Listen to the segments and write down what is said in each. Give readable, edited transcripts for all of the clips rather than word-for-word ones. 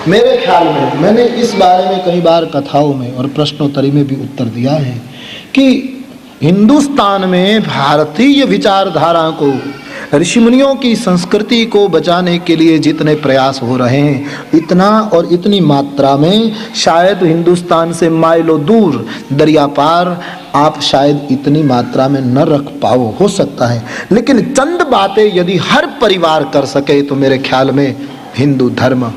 मेरे ख्याल में मैंने इस बारे में कई बार कथाओं में और प्रश्नोत्तरी में भी उत्तर दिया है कि हिंदुस्तान में भारतीय विचारधारा को, ऋषि मुनियों की संस्कृति को बचाने के लिए जितने प्रयास हो रहे हैं, इतना और इतनी मात्रा में शायद हिंदुस्तान से माइलों दूर दरिया पार आप शायद इतनी मात्रा में न रख पाओ, हो सकता है। लेकिन चंद बातें यदि हर परिवार कर सके तो मेरे ख्याल में हिंदू धर्म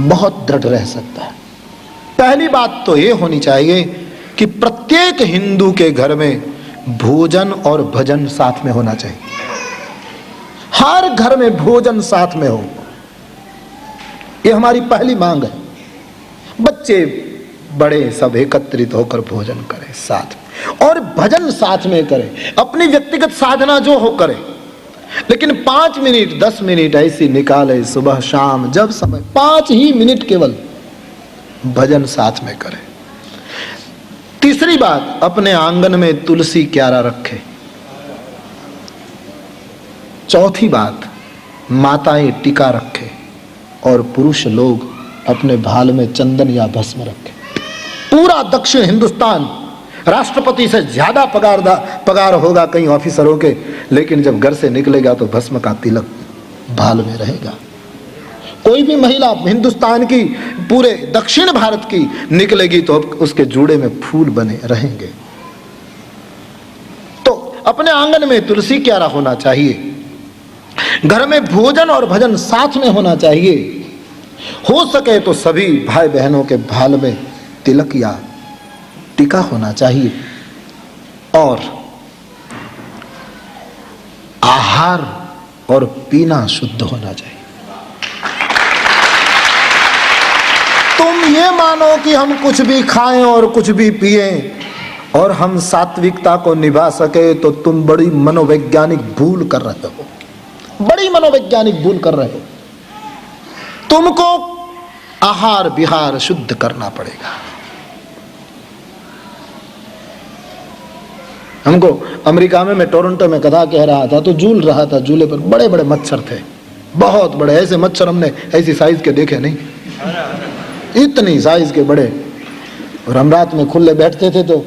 बहुत दृढ़ रह सकता है। पहली बात तो ये होनी चाहिए कि प्रत्येक हिंदू के घर में भोजन और भजन साथ में होना चाहिए। हर घर में भोजन साथ में हो, ये हमारी पहली मांग है। बच्चे बड़े सब एकत्रित होकर भोजन करें साथ में, और भजन साथ में करें। अपनी व्यक्तिगत साधना जो हो करें, लेकिन 5 मिनट 10 मिनट ऐसी निकाले सुबह शाम, जब समय 5 ही मिनट केवल भजन साथ में करें। तीसरी बात, अपने आंगन में तुलसी क्यारा रखें। चौथी बात, माताएं टीका रखें और पुरुष लोग अपने भाल में चंदन या भस्म रखें। पूरा दक्षिण हिंदुस्तान राष्ट्रपति से ज्यादा पगार होगा कई ऑफिसरों के, लेकिन जब घर से निकलेगा तो भस्म का तिलक भाल में रहेगा। कोई भी महिला हिंदुस्तान की, पूरे दक्षिण भारत की निकलेगी तो उसके जूड़े में फूल बने रहेंगे। तो अपने आंगन में तुलसी क्यारा होना चाहिए, घर में भोजन और भजन साथ में होना चाहिए। हो सके तो सभी भाई बहनों के भाल में तिलक या टीका होना चाहिए, और आहार और पीना शुद्ध होना चाहिए। तुम ये मानो कि हम कुछ भी खाएं और कुछ भी पिएं और हम सात्विकता को निभा सके तो तुम बड़ी मनोवैज्ञानिक भूल कर रहे हो, बड़ी मनोवैज्ञानिक भूल कर रहे हो। तुमको आहार विहार शुद्ध करना पड़ेगा। हमको अमेरिका में, मैं टोरंटो में कथा कह रहा था तो झूल रहा था, झूले पर बड़े बड़े मच्छर थे, बहुत बड़े। ऐसे मच्छर हमने ऐसी साइज के देखे नहीं, इतनी साइज के बड़े। और हम रात में खुले बैठते थे तो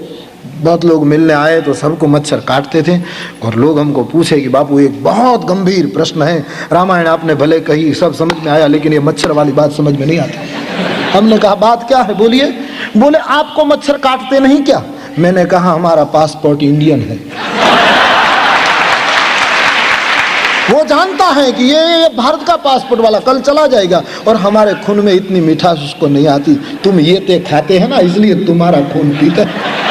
बहुत लोग मिलने आए तो सबको मच्छर काटते थे, और लोग हमको पूछे कि बापू एक बहुत गंभीर प्रश्न है, रामायण आपने भले कही, सब समझ में आया, लेकिन ये मच्छर वाली बात समझ में नहीं आती। हमने कहा बात क्या है, बोलिए। बोले आपको मच्छर काटते नहीं क्या? मैंने कहा हमारा पासपोर्ट इंडियन है। वो जानता है कि ये भारत का पासपोर्ट वाला कल चला जाएगा, और हमारे खून में इतनी मिठास उसको नहीं आती। तुम ये ते खाते हैं ना, इसलिए तुम्हारा खून पीता है।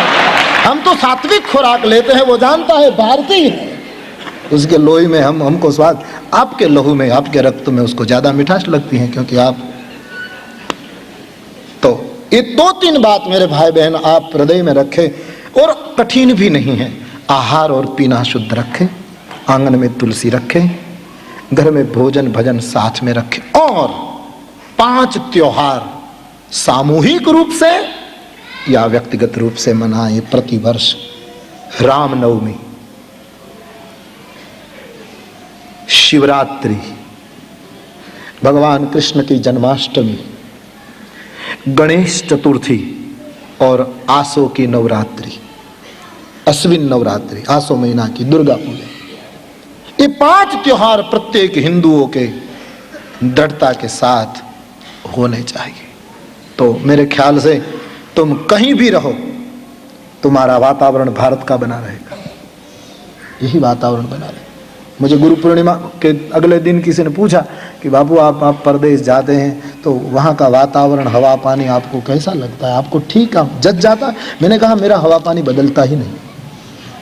हम तो सात्विक खुराक लेते हैं, वो जानता है भारतीय है, उसके लोही में हमको स्वाद, आपके लहू में, आपके रक्त में उसको ज्यादा मिठास लगती है, क्योंकि आप। तो ये 2-3 बात मेरे भाई बहन आप हृदय में रखें, और कठिन भी नहीं है। आहार और पीना शुद्ध रखें, आंगन में तुलसी रखें, घर में भोजन भजन साथ में रखें, और 5 त्योहार सामूहिक रूप से या व्यक्तिगत रूप से मनाएं प्रतिवर्ष। रामनवमी, शिवरात्रि, भगवान कृष्ण की जन्माष्टमी, गणेश चतुर्थी और आसो की नवरात्रि, अश्विन नवरात्रि, आसो महीना की दुर्गा पूजा। ये 5 त्योहार प्रत्येक हिंदुओं के दृढ़ता के साथ होने चाहिए। तो मेरे ख्याल से तुम कहीं भी रहो, तुम्हारा वातावरण भारत का बना रहेगा, यही वातावरण बना रहे। मुझे गुरु पूर्णिमा के अगले दिन किसी ने पूछा कि बापू आप परदेश जाते हैं तो वहाँ का वातावरण, हवा पानी आपको कैसा लगता है, आपको ठीक जच जाता है? मैंने कहा मेरा हवा पानी बदलता ही नहीं।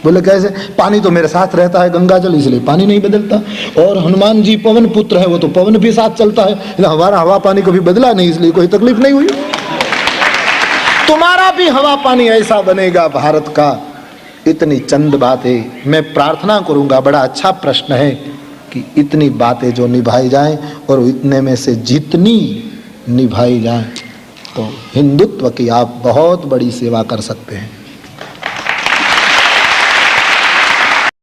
बोले कैसे? पानी तो मेरे साथ रहता है, गंगा जल, इसलिए पानी नहीं बदलता। और हनुमान जी पवन पुत्र है, वो तो पवन भी साथ चलता है, हमारा हवा पानी कभी बदला नहीं, इसलिए कोई तकलीफ नहीं हुई। तुम्हारा भी हवा पानी ऐसा बनेगा भारत का। इतनी चंद बातें मैं प्रार्थना करूंगा, बड़ा अच्छा प्रश्न है कि इतनी बातें जो निभाई जाएं, और इतने में से जितनी निभाई जाएं तो हिंदुत्व की आप बहुत बड़ी सेवा कर सकते हैं।